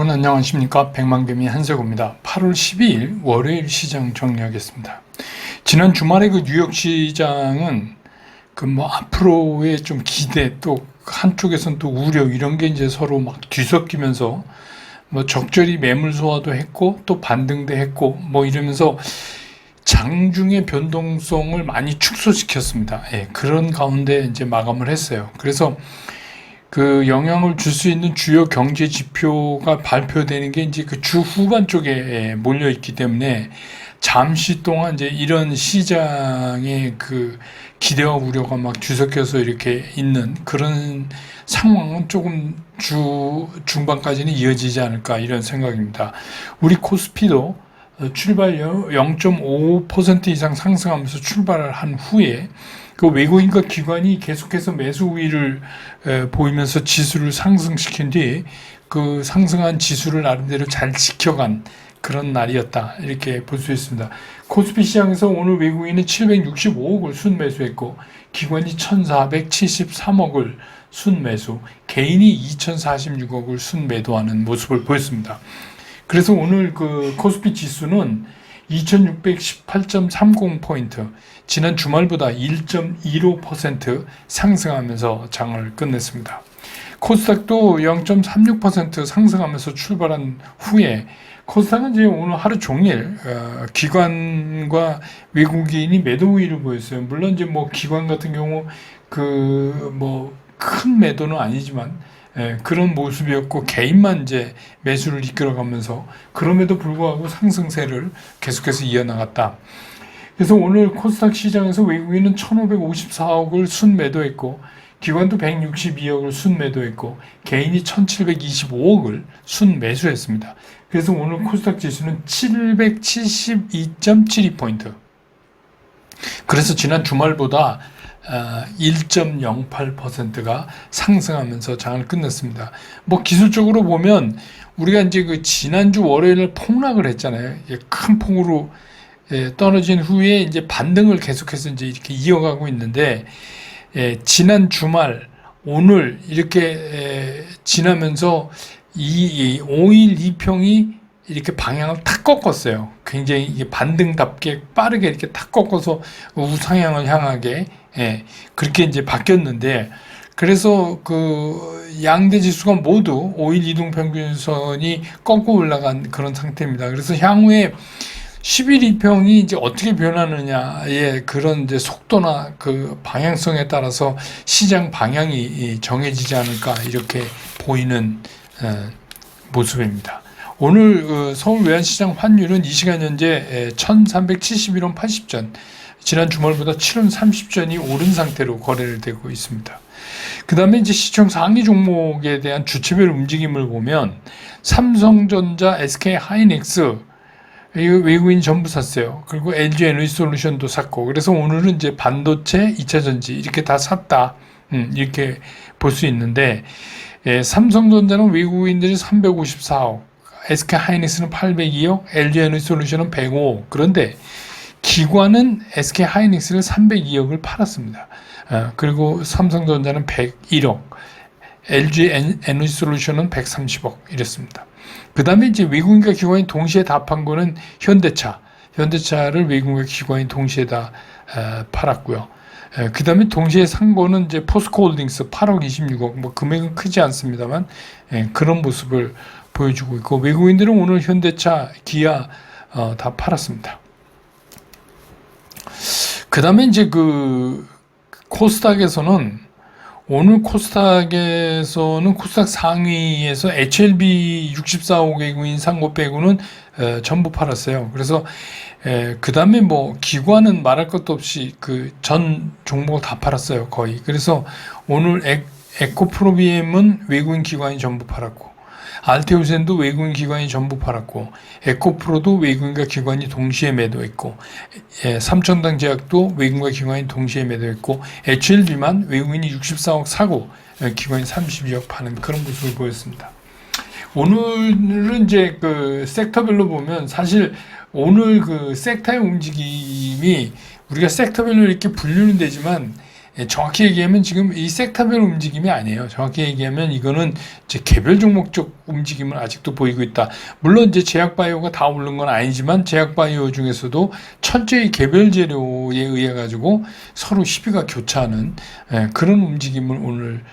여러분 안녕하십니까. 백만개미 한세호입니다. 8월 12일 월요일 시장 정리하겠습니다. 지난 주말에 그 뉴욕 시장은 앞으로의 좀 기대 또 한쪽에서는 또 우려 이런 게 이제 서로 막 뒤섞이면서 적절히 매물 소화도 했고 또 반등도 했고 이러면서 장중의 변동성을 많이 축소시켰습니다. 그런 가운데 이제 마감을 했어요. 그래서 그 영향을 줄 수 있는 주요 경제 지표가 발표되는 게 이제 그 주 후반 쪽에 몰려 있기 때문에 잠시 동안 이제 이런 시장의 그 기대와 우려가 막 뒤섞여서 이렇게 있는 그런 상황은 조금 주 중반까지는 이어지지 않을까 이런 생각입니다. 우리 코스피도 출발료 0.5% 이상 상승하면서 출발을 한 후에 그 외국인과 기관이 계속해서 매수 우위를 보이면서 지수를 상승시킨 뒤 그 상승한 지수를 나름대로 잘 지켜간 그런 날이었다 이렇게 볼 수 있습니다. 코스피 시장에서 오늘 외국인은 765억을 순매수했고 기관이 1473억을 순매수, 개인이 2046억을 순매도하는 모습을 보였습니다. 그래서 오늘 그 코스피 지수는 2618.30포인트, 지난 주말보다 1.15% 상승하면서 장을 끝냈습니다. 코스닥도 0.36% 상승하면서 출발한 후에 코스닥은 이제 오늘 하루 종일 기관과 외국인이 매도 우위를 보였어요. 물론 이제 기관 같은 경우 큰 매도는 아니지만 그런 모습이었고 개인만 이제 매수를 이끌어가면서 그럼에도 불구하고 상승세를 계속해서 이어나갔다. 그래서 오늘 코스닥 시장에서 외국인은 1,554억을 순매도했고 기관도 162억을 순매도했고 개인이 1,725억을 순매수했습니다. 그래서 오늘 코스닥 지수는 772.72포인트. 그래서 지난 주말보다 1.08%가 상승하면서 장을 끝냈습니다. 기술적으로 보면 우리가 이제 그 지난주 월요일에 폭락을 했잖아요. 큰 폭으로 떨어진 후에 이제 반등을 계속해서 이제 이렇게 이어가고 있는데 지난 주말 오늘 이렇게 지나면서 이 5일 2평이 이렇게 방향을 탁 꺾었어요. 굉장히 이게 반등답게 빠르게 이렇게 탁 꺾어서 우상향을 향하게 그렇게 이제 바뀌었는데, 그래서 그 양대 지수가 모두 5일 이동평균선이 꺾고 올라간 그런 상태입니다. 그래서 향후에 10일 2평이 이제 어떻게 변하느냐의 그런 이제 속도나 그 방향성에 따라서 시장 방향이 정해지지 않을까 이렇게 보이는 모습입니다. 오늘 서울 외환시장 환율은 이 시간 현재 1371원 80전, 지난 주말보다 7원 30전이 오른 상태로 거래를 되고 있습니다. 그 다음에 이제 시총 상위 종목에 대한 주체별 움직임을 보면 삼성전자, SK하이닉스 외국인 전부 샀어요. 그리고 LG에너지솔루션도 샀고, 그래서 오늘은 이제 반도체, 2차전지 이렇게 다 샀다 이렇게 볼 수 있는데, 삼성전자는 외국인들이 354억, SK하이닉스는 802억, LG에너지솔루션은 105억. 그런데 기관은 SK하이닉스를 302억을 팔았습니다. 그리고 삼성전자는 101억, LG에너지솔루션은 130억 이랬습니다. 그 다음에 이제 외국인과 기관이 동시에 다 판 거는 현대차를 외국인과 기관이 동시에 다 팔았고요. 그 다음에 동시에 산 거는 이제 포스코홀딩스 8억 26억, 금액은 크지 않습니다만 그런 모습을 보여주고 있고, 외국인들은 오늘 현대차, 기아 다 팔았습니다. 그 다음에 이제 그 코스닥에서는 오늘 코스닥 상위에서 HLB 64억 외국인 산 거 빼고는 전부 팔았어요. 그래서 그 다음에 기관은 말할 것도 없이 그 전 종목을 다 팔았어요, 거의. 그래서 오늘 에코프로비엠은 외국인 기관이 전부 팔았고, 알테오센도 외국인 기관이 전부 팔았고, 에코프로도 외국인과 기관이 동시에 매도했고, 삼천당 제약도 외국인과 기관이 동시에 매도했고, HLB만 외국인이 64억 사고 기관이 32억 파는 그런 모습을 보였습니다. 오늘은 이제 그 섹터별로 보면 사실 오늘 그 섹터의 움직임이 우리가 섹터별로 이렇게 분류는 되지만 정확히 얘기하면 지금 이 섹터별 움직임이 아니에요. 정확히 얘기하면 이거는 이제 개별 종목적 움직임을 아직도 보이고 있다. 물론 이제 제약바이오가 다 오른 건 아니지만 제약바이오 중에서도 철저히 개별 재료에 의해 가지고 서로 시비가 교차하는 그런 움직임을 오늘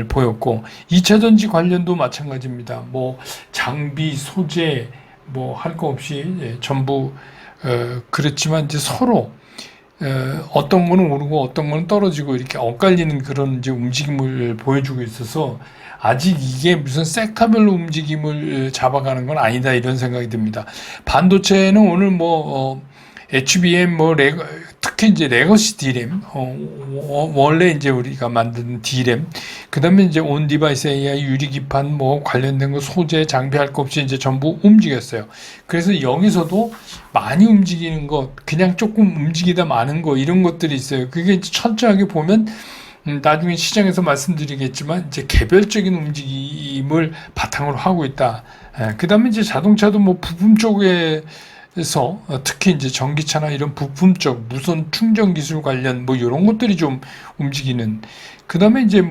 보였고 2차전지 관련도 마찬가지입니다. 뭐 장비, 소재 뭐 할 거 없이 전부 그렇지만 이제 서로 어떤 거는 오르고 어떤 거는 떨어지고 이렇게 엇갈리는 그런 이제 움직임을 보여주고 있어서 아직 이게 무슨 섹터별로 움직임을 잡아가는 건 아니다 이런 생각이 듭니다. 반도체는 오늘 뭐 HBM 특히 이제 레거시 D램 원래 이제 우리가 만든 D램 그다음에 이제 온 디바이스 AI 유리기판 뭐 관련된 거 소재 장비할 거 없이 이제 전부 움직였어요. 그래서 여기서도 많이 움직이는 것 그냥 조금 움직이다 마는 거 이런 것들이 있어요. 그게 철저하게 보면 나중에 시장에서 말씀드리겠지만 이제 개별적인 움직임을 바탕으로 하고 있다. 그다음에 이제 자동차도 뭐 부품 쪽에 그래서 특히 이제 전기차나 이런 부품적 무선 충전 기술 관련 뭐 이런 것들이 좀 움직이는 그다음에 이제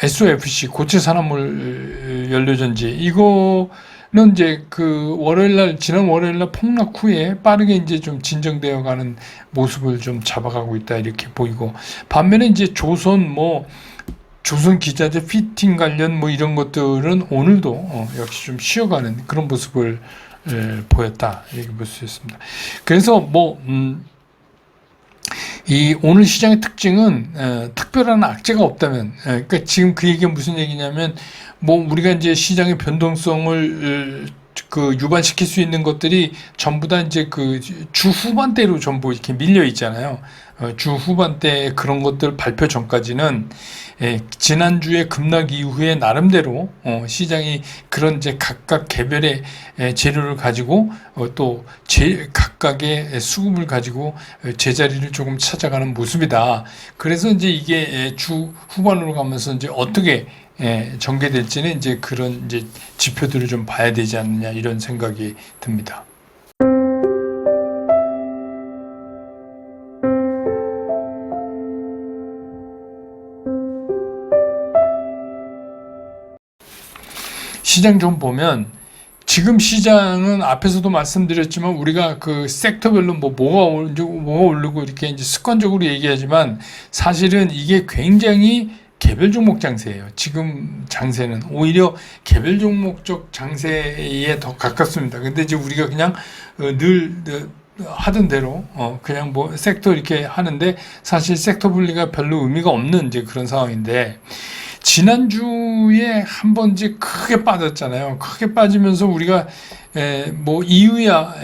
SOFC 고체 산화물 연료전지 이거는 이제 지난 월요일날 폭락 후에 빠르게 이제 좀 진정되어 가는 모습을 좀 잡아가고 있다 이렇게 보이고 반면에 이제 조선 기자재 피팅 관련 뭐 이런 것들은 오늘도 역시 좀 쉬어가는 그런 모습을 보였다 이렇게 볼 수 있습니다. 그래서 이 오늘 시장의 특징은 특별한 악재가 없다면 그러니까 지금 그 얘기가 무슨 얘기냐면 우리가 이제 시장의 변동성을 유발시킬 수 있는 것들이 전부 다 이제 주 후반대로 전부 이렇게 밀려 있잖아요. 주 후반대 그런 것들 발표 전까지는 지난주에 급락 이후에 나름대로 시장이 그런 이제 각각 개별의 재료를 가지고 또 각각의 수급을 가지고 제자리를 조금 찾아가는 모습이다. 그래서 이제 이게 주 후반으로 가면서 이제 어떻게 전개될지는 이제 그런 이제 지표들을 좀 봐야 되지 않느냐 이런 생각이 듭니다. 시장 좀 보면 지금 시장은 앞에서도 말씀드렸지만 우리가 그 섹터별로 뭐가 오르고 이렇게 이제 습관적으로 얘기하지만 사실은 이게 굉장히 개별 종목 장세예요. 지금 장세는 오히려 개별 종목적 장세에 더 가깝습니다. 근데 이제 우리가 그냥 늘 하던 대로 그냥 섹터 이렇게 하는데 사실 sek터 분리가 별로 의미가 없는 이제 그런 상황인데 지난주에 한번 이제 크게 빠졌잖아요. 크게 빠지면서 우리가 이유야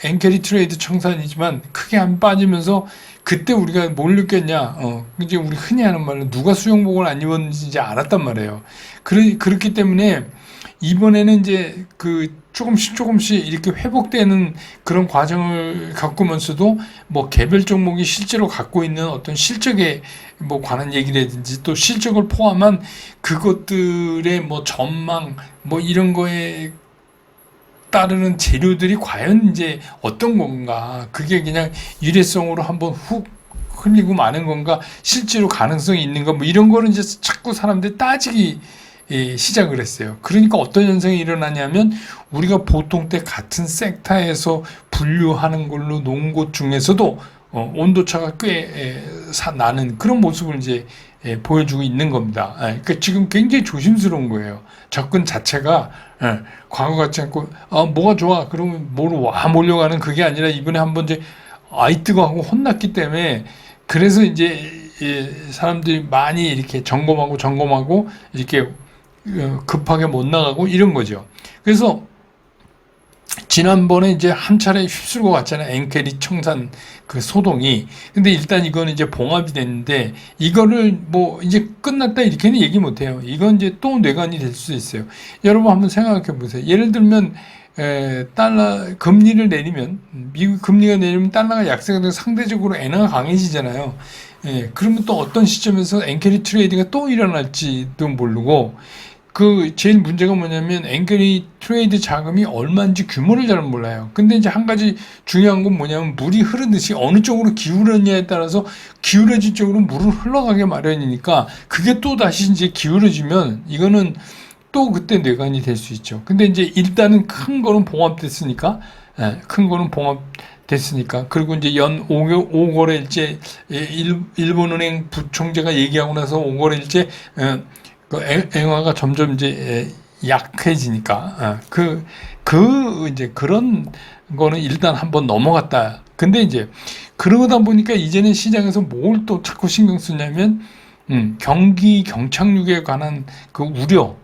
엔캐리 트레이드 청산이지만 크게 안 빠지면서 그때 우리가 뭘 느꼈냐? 이제 우리 흔히 하는 말로 누가 수영복을 안 입었는지 이제 알았단 말이에요. 그렇기 때문에 이번에는 이제 조금씩 이렇게 회복되는 그런 과정을 겪으면서도 개별 종목이 실제로 갖고 있는 어떤 실적에 관한 얘기라든지 또 실적을 포함한 그것들의 전망 이런 거에 따르는 재료들이 과연 이제 어떤 건가 그게 그냥 일회성으로 한번 훅 흘리고 마는 건가 실제로 가능성이 있는가 이런 거를 이제 자꾸 사람들이 따지기 시작을 했어요. 그러니까 어떤 현상이 일어나냐면 우리가 보통 때 같은 섹터에서 분류하는 걸로 놓은 곳 중에서도 온도차가 꽤 나는 그런 모습을 이제 보여주고 있는 겁니다. 그러니까 지금 굉장히 조심스러운 거예요. 접근 자체가 과거 같지 않고 뭐가 좋아 그러면 몰려가는 그게 아니라 이번에 한번 이제 아이 뜨거 하고 혼났기 때문에 그래서 이제 사람들이 많이 이렇게 점검하고 이렇게 급하게 못 나가고 이런 거죠. 그래서 지난번에 이제 한 차례 휩쓸고 갔잖아요. 엔캐리 청산 소동이. 근데 일단 이거는 이제 봉합이 됐는데 이거를 이제 끝났다 이렇게는 얘기 못 해요. 이건 이제 또 뇌관이 될 수 있어요. 여러분 한번 생각해 보세요. 예를 들면 달러 금리를 내리면 미국 금리가 내리면 달러가 약세가 되고 상대적으로 엔화가 강해지잖아요. 그러면 또 어떤 시점에서 엔캐리 트레이드가 또 일어날지도 모르고 그 제일 문제가 뭐냐면 앵그리 트레이드 자금이 얼마인지 규모를 잘 몰라요. 근데 이제 한 가지 중요한 건 뭐냐면 물이 흐르듯이 어느 쪽으로 기울었냐에 따라서 기울어진 쪽으로 물을 흘러가게 마련이니까 그게 또 다시 이제 기울어지면 이거는 또 그때 뇌관이 될 수 있죠. 근데 이제 일단은 큰 거는 봉합됐으니까, 큰 거는 봉합됐으니까. 그리고 이제 연 5거래일째 일본은행 부총재가 얘기하고 나서 5거래일째 그 엔화가 점점 이제 약해지니까 이제 그런 거는 일단 한번 넘어갔다. 근데 이제 그러다 보니까 이제는 시장에서 뭘 또 자꾸 신경 쓰냐면 경기 경착륙에 관한 그 우려,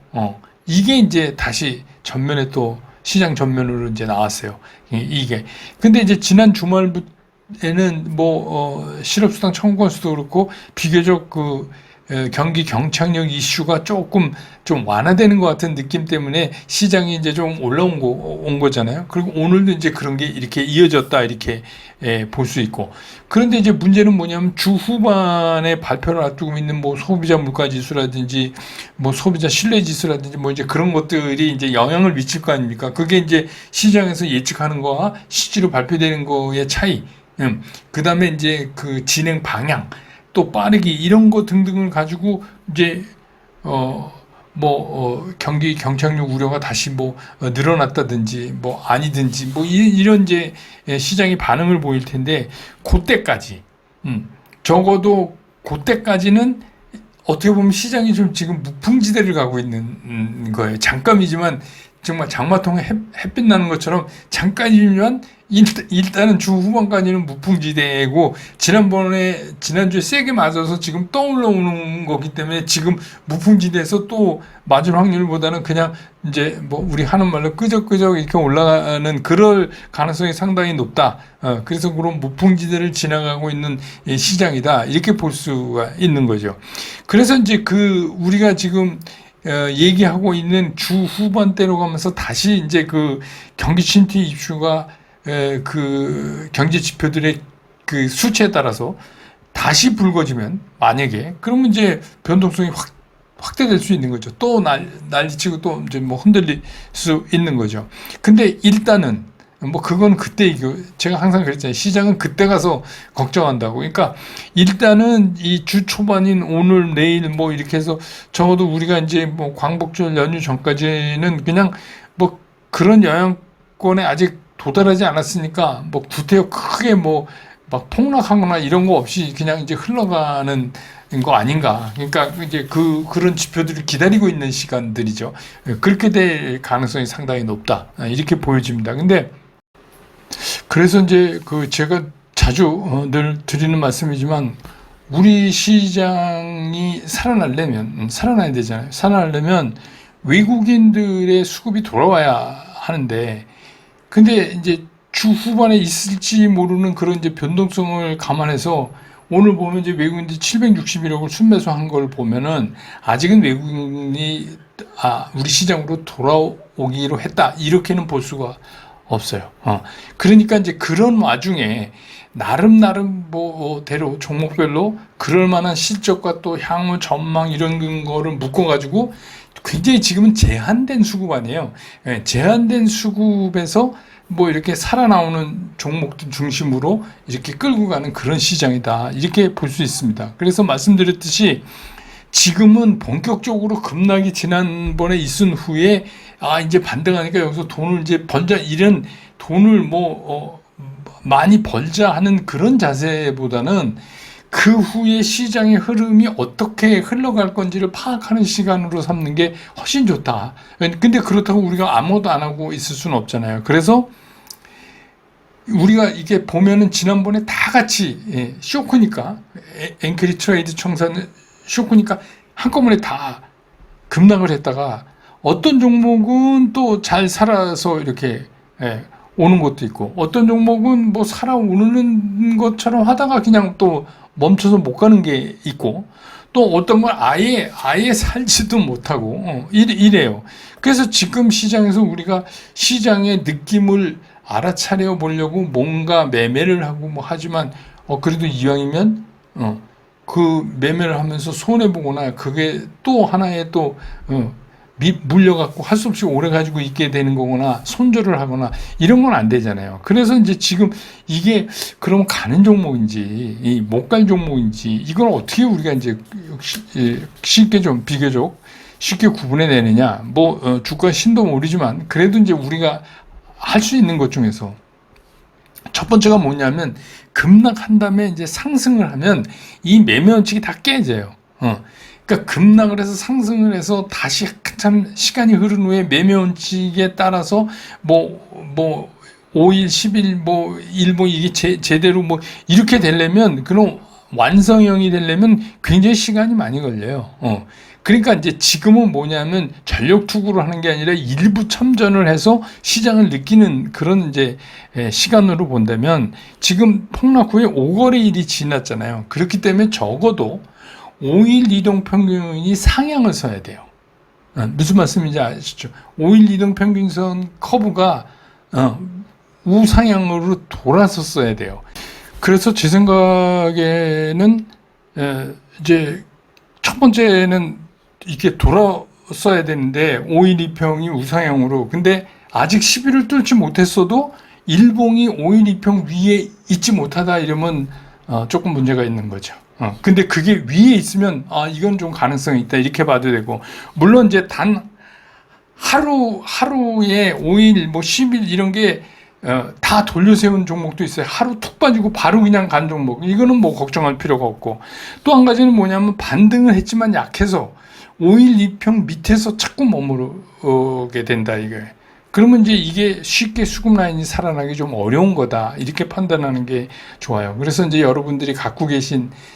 이게 이제 다시 전면에 또 시장 전면으로 이제 나왔어요. 이게. 근데 이제 지난 주말에는 실업수당 청구 건수도 그렇고 비교적 경기 경착력 이슈가 조금 좀 완화되는 것 같은 느낌 때문에 시장이 이제 좀 온 거잖아요. 그리고 오늘도 이제 그런 게 이렇게 이어졌다 이렇게 볼 수 있고. 그런데 이제 문제는 뭐냐면 주 후반에 발표를 앞두고 있는 소비자 물가 지수라든지 소비자 신뢰 지수라든지 이제 그런 것들이 이제 영향을 미칠 거 아닙니까? 그게 이제 시장에서 예측하는 거와 실제로 발표되는 거의 차이. 그 다음에 이제 그 진행 방향. 또 빠르기 이런 거 등등을 가지고 이제 경기 경착륙 우려가 다시 늘어났다든지 아니든지 이런 이제 시장이 반응을 보일 텐데 그때까지 적어도 그때까지는 어떻게 보면 시장이 좀 지금 무풍지대를 가고 있는 거예요. 잠깐이지만 정말 장마통에 햇빛 나는 것처럼 잠깐이면 일단은 주 후반까지는 무풍지대고 지난주에 세게 맞아서 지금 떠올라오는 거기 때문에 지금 무풍지대에서 또 맞을 확률보다는 그냥 이제 우리 하는 말로 끄적끄적 이렇게 올라가는 그럴 가능성이 상당히 높다. 그래서 그런 무풍지대를 지나가고 있는 시장이다. 이렇게 볼 수가 있는 거죠. 그래서 이제 우리가 지금 얘기하고 있는 주 후반대로 가면서 다시 이제 그 경기 침체 이슈가 그 경제 지표들의 그 수치에 따라서 다시 불거지면 만약에 그러면 이제 변동성이 확대될 수 있는 거죠. 또 난리치고 또 이제 흔들릴 수 있는 거죠. 근데 일단은 그건 그때 제가 항상 그랬잖아요. 시장은 그때 가서 걱정한다고. 그러니까 일단은 이 주 초반인 오늘 내일 이렇게 해서 적어도 우리가 이제 광복절 연휴 전까지는 그냥 그런 영향권에 아직 도달하지 않았으니까 구태여 크게 막 폭락하거나 이런 거 없이 그냥 이제 흘러가는 거 아닌가. 그러니까 이제 그런 지표들을 기다리고 있는 시간들이죠. 그렇게 될 가능성이 상당히 높다. 이렇게 보여집니다. 근데 그래서 이제 제가 자주 늘 드리는 말씀이지만 우리 시장이 살아나야 되잖아요. 살아나려면 외국인들의 수급이 돌아와야 하는데 근데 이제 주 후반에 있을지 모르는 그런 이제 변동성을 감안해서 오늘 보면 이제 외국인들이 761억을 순매수한 걸 보면은 아직은 외국인이 우리 시장으로 돌아오기로 했다. 이렇게는 볼 수가 없어요. 그러니까 이제 그런 와중에 나름대로 종목별로 그럴 만한 실적과 또 향후 전망 이런 거를 묶어가지고 굉장히 지금은 제한된 수급 아니에요. 제한된 수급에서 이렇게 살아나오는 종목들 중심으로 이렇게 끌고 가는 그런 시장이다. 이렇게 볼 수 있습니다. 그래서 말씀드렸듯이 지금은 본격적으로 급락이 지난번에 있은 후에 이제 반등하니까 여기서 돈을 이제 이런 돈을 많이 벌자 하는 그런 자세보다는 그 후에 시장의 흐름이 어떻게 흘러갈 건지를 파악하는 시간으로 삼는 게 훨씬 좋다. 근데 그렇다고 우리가 아무것도 안 하고 있을 수는 없잖아요. 그래서 우리가 이게 보면은 지난번에 다 같이 쇼크니까 앵크리 트레이드 청산은 쇼크니까 한꺼번에 다 급락을 했다가 어떤 종목은 또 잘 살아서 이렇게 오는 것도 있고 어떤 종목은 살아오는 것처럼 하다가 그냥 또 멈춰서 못 가는 게 있고 또 어떤 건 아예 살지도 못하고 이래요. 그래서 지금 시장에서 우리가 시장의 느낌을 알아차려 보려고 뭔가 매매를 하고 하지만 그래도 이왕이면 그 매매를 하면서 손해 보거나 그게 또 하나의 또 물려갖고 할 수 없이 오래 가지고 있게 되는 거거나 손절을 하거나 이런 건 안 되잖아요. 그래서 이제 지금 이게 그럼 가는 종목인지 못 갈 종목인지 이걸 어떻게 우리가 이제 쉽게 좀 비교적 쉽게 구분해 내느냐. 주가 신도 모르지만 그래도 이제 우리가 할 수 있는 것 중에서 첫 번째가 뭐냐면 급락한 다음에 이제 상승을 하면 이 매매 원칙이 다 깨져요. 그러니까 급락을 해서 상승을 해서 다시 한참 시간이 흐른 후에 매매 원칙에 따라서 5일, 10일, 일 이게 제대로 이렇게 되려면 그런 완성형이 되려면 굉장히 시간이 많이 걸려요. 그러니까 이제 지금은 뭐냐면 전력 투구를 하는 게 아니라 일부 참전을 해서 시장을 느끼는 그런 이제 시간으로 본다면 지금 폭락 후에 5거래일이 지났잖아요. 그렇기 때문에 적어도 5일 이동 평균이 상향을 서야 돼요. 무슨 말씀인지 아시죠? 5일 이동 평균선 커브가 우상향으로 돌아섰어야 돼요. 그래서 제 생각에는 이제 첫 번째는 이렇게 돌았어야 되는데 5일 이평이 우상향으로, 근데 아직 10일을 뚫지 못했어도 일봉이 5일 이평 위에 있지 못하다 이러면 조금 문제가 있는 거죠. 근데 그게 위에 있으면 이건 좀 가능성이 있다 이렇게 봐도 되고, 물론 이제 단 하루에 5일 10일 이런 게 다 돌려세운 종목도 있어요. 하루 툭 빠지고 바로 그냥 간 종목, 이거는 걱정할 필요가 없고, 또 한 가지는 뭐냐면 반등을 했지만 약해서 5일 이평 밑에서 자꾸 머무르게 된다 이거예요. 그러면 이제 이게 쉽게 수급 라인이 살아나기 좀 어려운 거다 이렇게 판단하는 게 좋아요. 그래서 이제 여러분들이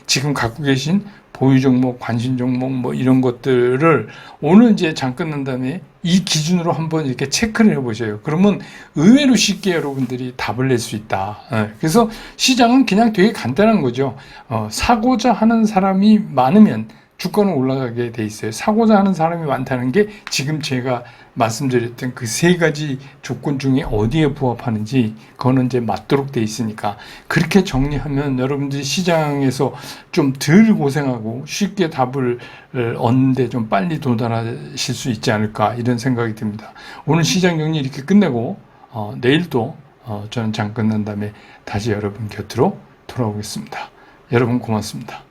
지금 갖고 계신 보유 종목, 관심 종목 이런 것들을 오늘 이제 장 끝난 다음에 이 기준으로 한번 이렇게 체크를 해보세요. 그러면 의외로 쉽게 여러분들이 답을 낼 수 있다. 그래서 시장은 그냥 되게 간단한 거죠. 사고자 하는 사람이 많으면 주가는 올라가게 돼 있어요. 사고자 하는 사람이 많다는 게 지금 제가 말씀드렸던 그 세 가지 조건 중에 어디에 부합하는지 그거는 이제 맞도록 돼 있으니까, 그렇게 정리하면 여러분들이 시장에서 좀 덜 고생하고 쉽게 답을 얻는데 좀 빨리 도달하실 수 있지 않을까 이런 생각이 듭니다. 오늘 시장 정리 이렇게 끝내고 내일 또 저는 장 끝난 다음에 다시 여러분 곁으로 돌아오겠습니다. 여러분 고맙습니다.